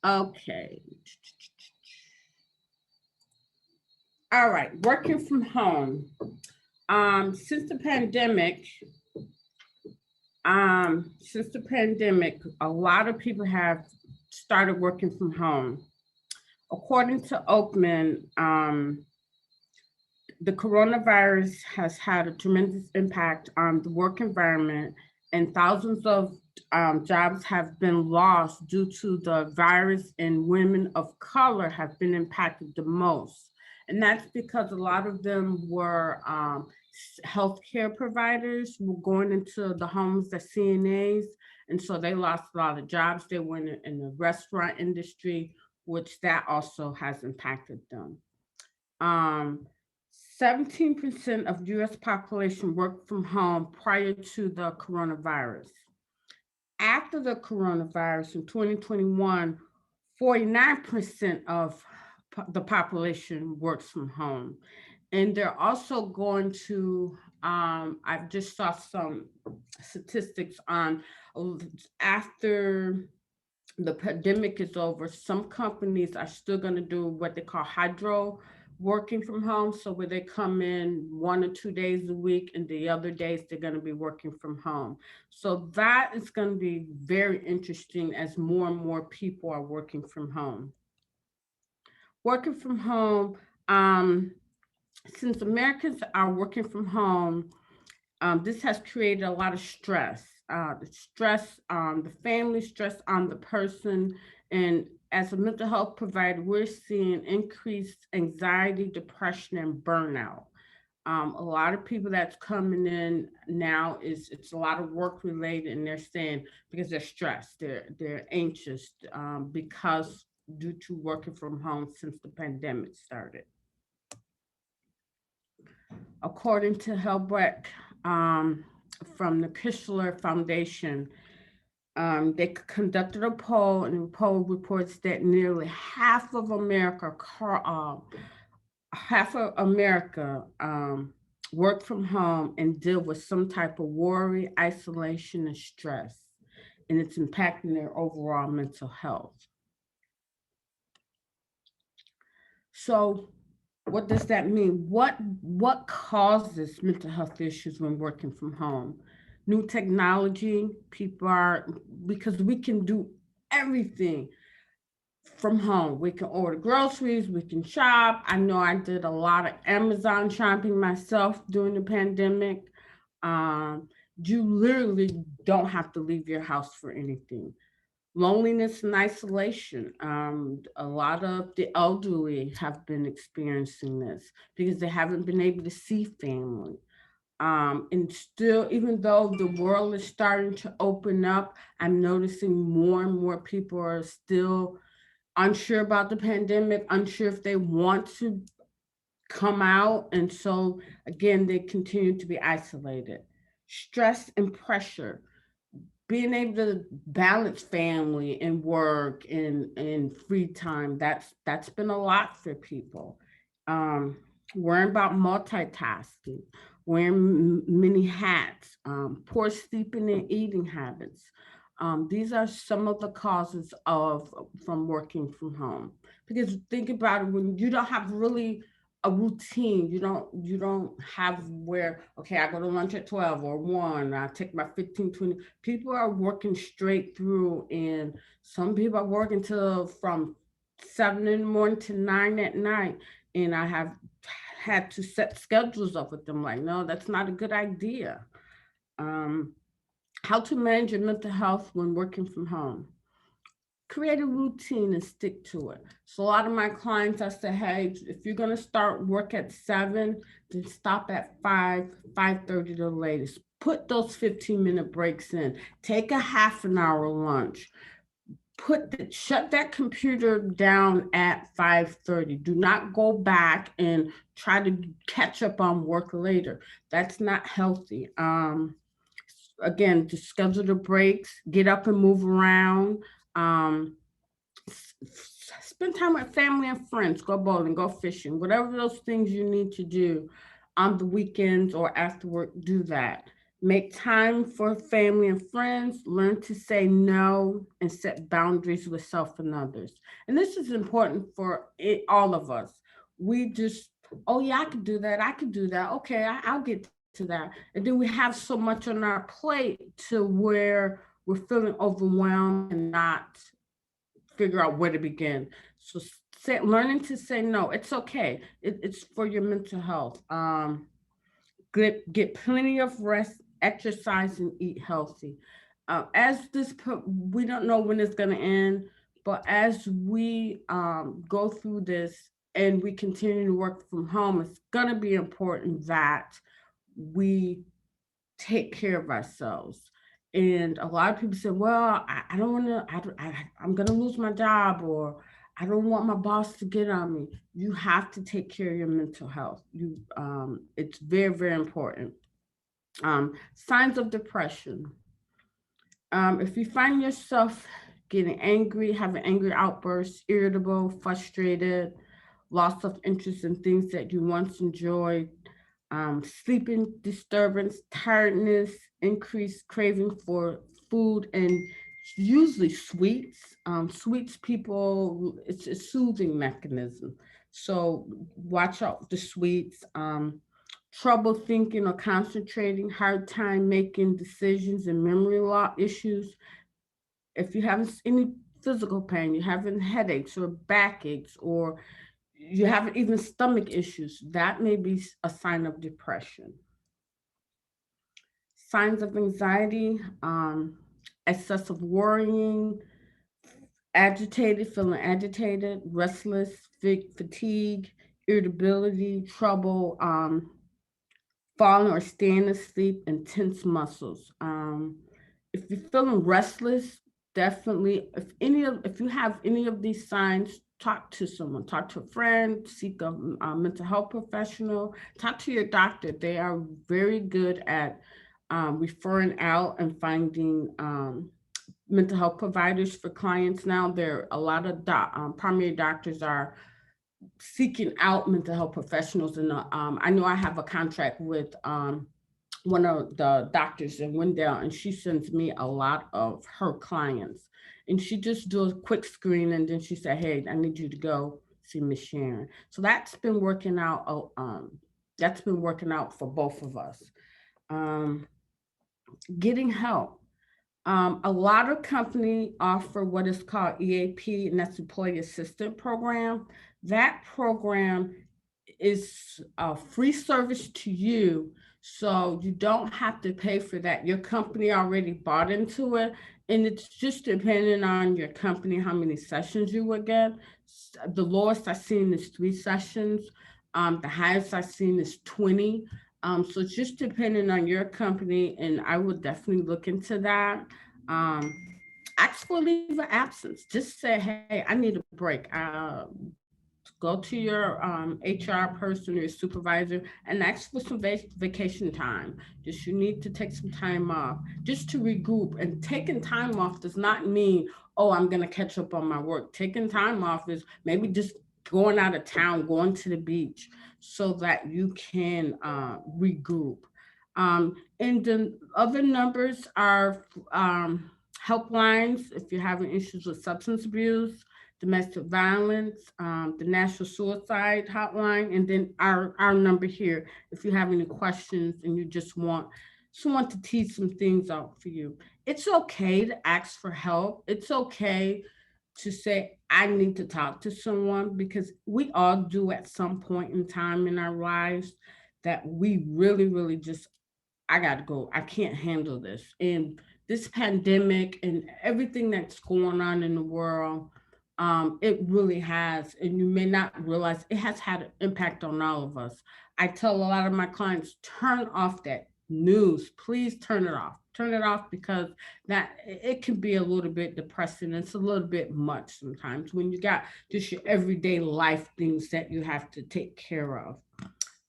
Okay. All right. Working from home. Since the pandemic, a lot of people have started working from home. According to Oakman, the coronavirus has had a tremendous impact on the work environment, and thousands of jobs have been lost due to the virus, and women of color have been impacted the most. And that's because a lot of them were healthcare providers, were going into the homes as CNAs, and so they lost a lot of jobs. They were in the restaurant industry, which that also has impacted them. Um, 17% of US population worked from home prior to the coronavirus. After the coronavirus in 2021, 49% of the population works from home. And they're also going to, I just saw some statistics on after the pandemic is over, some companies are still going to do what they call hydro working from home. So where they come in 1 or 2 days a week, and the other days they're going to be working from home. So that is going to be very interesting as more and more people are working from home. Working from home, um, since Americans are working from home, this has created a lot of stress. The stress on the family, stress on the person, and as a mental health provider, we're seeing increased anxiety, depression, and burnout. A lot of people that's coming in now is it's a lot of work related, and they're saying because they're stressed, they're anxious because due to working from home since the pandemic started. According to Helbrecht, um, from the Kishler Foundation, they conducted a poll, and the poll reports that nearly half of America work from home and deal with some type of worry, isolation, and stress, and it's impacting their overall mental health. So, what does that mean? What causes mental health issues when working from home? New technology, people are because we can do everything from home. We can order groceries, we can shop. I know I did a lot of Amazon shopping myself during the pandemic. Um, you literally don't have to leave your house for anything. Loneliness and isolation. A lot of the elderly have been experiencing this because they haven't been able to see family. And still, even though the world is starting to open up, I'm noticing more and more people are still unsure about the pandemic, unsure if they want to come out. And so, again, they continue to be isolated. Stress and pressure, being able to balance family and work and free time, that's been a lot for people. um Worrying about multitasking, wearing many hats, poor sleeping and eating habits. These are some of the causes of from working from home, because think about it, when you don't have really a routine, you don't have where, okay, I go to lunch at 12 or 1, I take my 15, 20. People are working straight through, and some people are working till from 7 in the morning to 9 at night, and I have had to set schedules up with them, like, no, that's not a good idea. um, how to manage your mental health when working from home: create a routine and stick to it. So a lot of my clients, I say, hey, if you're gonna start work at 7, then stop at 5:30 the latest. Put those 15-minute breaks in. Take a half an hour lunch. Shut that computer down at 5:30. Do not go back and try to catch up on work later. That's not healthy. Again, to schedule the breaks, get up and move around. Um, Spend time with family and friends, go bowling, go fishing, whatever those things you need to do on the weekends or after work, do that. Make time for family and friends. Learn to say no and set boundaries with self and others. And this is important for all of us. We just, oh yeah, I could do that. I could do that. Okay, I'll get to that. And then we have so much on our plate to where we're feeling overwhelmed and not figure out where to begin. So learning to say no, it's okay. It's for your mental health. Get plenty of rest, exercise, and eat healthy. We don't know when it's going to end, but as we go through this and we continue to work from home, it's going to be important that we take care of ourselves. And a lot of people say, well, I don't want to, I'm going to lose my job, or I don't want my boss to get on me. You have to take care of your mental health. It's very, very important. Signs of depression. If you find yourself getting angry, having angry outbursts, irritable, frustrated, loss of interest in things that you once enjoyed, sleeping disturbance, tiredness, increased craving for food, and usually sweets. Sweets, people, it's a soothing mechanism. So watch out the sweets. Trouble thinking or concentrating, hard time making decisions, and memory loss issues. If you have any physical pain, you're having headaches or backaches, or you have even stomach issues, that may be a sign of depression. Signs of anxiety, excessive worrying, feeling agitated, restless, fatigue, irritability, trouble, falling or staying asleep, and tense muscles. If you're feeling restless, definitely, if you have any of these signs, talk to someone, talk to a friend, seek a mental health professional, talk to your doctor. They are very good at referring out and finding mental health providers for clients now. There are a lot of primary doctors are seeking out mental health professionals. And I know I have a contract with one of the doctors in Wendell, and she sends me a lot of her clients. And she just does a quick screen, and then she said, "Hey, I need you to go see Miss Sharon." So that's been working out. That's been working out for both of us. Um, Getting help. A lot of companies offer what is called EAP, and that's Employee Assistance Program. That program is a free service to you, so you don't have to pay for that. Your company already bought into it, and it's just depending on your company how many sessions you would get. The lowest I've seen is 3 sessions. The highest I've seen is 20. So it's just depending on your company, and I would definitely look into that. Um, Ask for leave of absence. Just say, hey, I need a break. Go to your HR person or your supervisor and ask for some vacation time. Just you need to take some time off just to regroup. And taking time off does not mean, oh, I'm going to catch up on my work. Taking time off is maybe just going out of town, going to the beach so that you can regroup. And the other numbers are helplines if you're having issues with substance abuse, domestic violence, the National Suicide Hotline, and then our number here if you have any questions and you just want someone to tease some things out for you. It's okay to ask for help. It's okay to say, I need to talk to someone, because we all do at some point in time in our lives that we really, really just, I got to go. I can't handle this. And this pandemic and everything that's going on in the world, it really has, and you may not realize it has had an impact on all of us. I tell a lot of my clients, turn off that news. Please turn it off. Turn it off, because that it can be a little bit depressing. It's a little bit much sometimes when you got just your everyday life things that you have to take care of.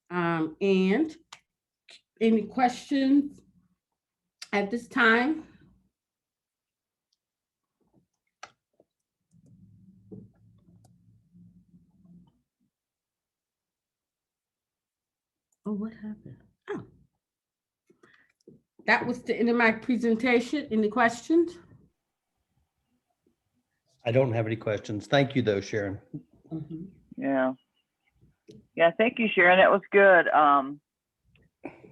And any questions at this time? Oh, what happened? Oh, That was the end of my presentation. Any questions? I don't have any questions. Thank you, though, Sharon. Mhm. Yeah. Yeah, thank you, Sharon. That was good.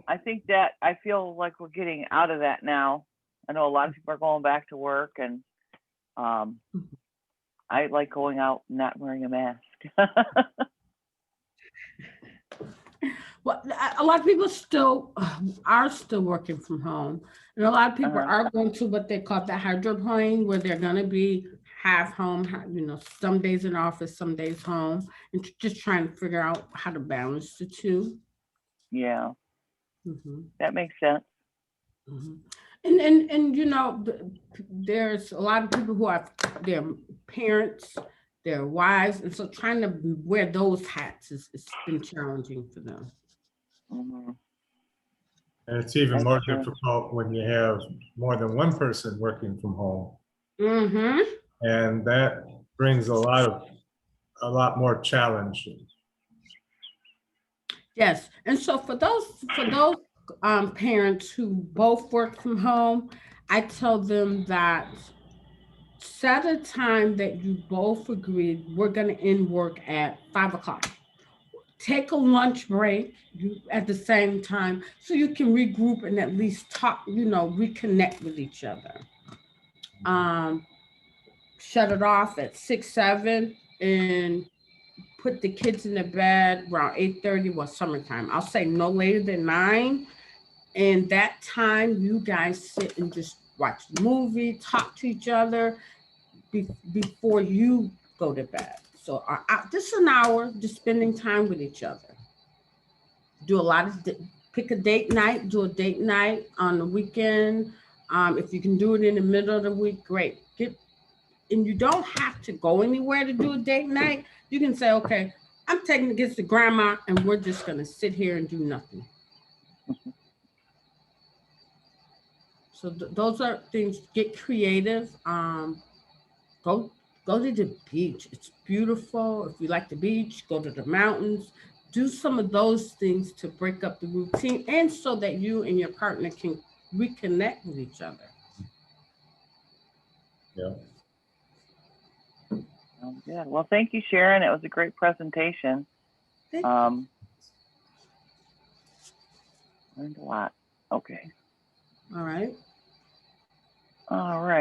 I think that I feel like we're getting out of that now. I know a lot of people are going back to work, and I like going out and not wearing a mask. Well, a lot of people still are still working from home, and a lot of people are going to what they call the hydroplane, where they're going to be half home, some days in office, some days home, and just trying to figure out how to balance the two. Yeah, Mhm. that makes sense. Mhm. And there's a lot of people who have their parents, their wives, and so trying to wear those hats is been challenging for them. Mhm. And it's even That's more true. difficult when you have more than one person working from home. Mm-hmm. And that brings a lot more challenge. Yes, and so for those parents who both work from home, I tell them that set a time that you both agreed we're going to end work at 5 o'clock. Take a lunch break at the same time so you can regroup and at least talk, reconnect with each other. Um, Shut it off at 6, 7, and put the kids in the bed around 8:30. Well, summertime. I'll say no later than 9. And that time, you guys sit and just watch the movie, talk to each other before you go to bed. So just an hour, just spending time with each other. Do a lot of pick a date night. Do a date night on the weekend. If you can do it in the middle of the week, great. And you don't have to go anywhere to do a date night. You can say, okay, I'm taking the kids to grandma, and we're just gonna sit here and do nothing. So those are things. Get creative. Go go to the beach. It's beautiful. If you like the beach, go to the mountains. Do some of those things to break up the routine, and so that you and your partner can reconnect with each other. Yeah. Yeah. Well, thank you, Sharon. It was a great presentation. Thank you. Learned a lot. Okay. All right. All right.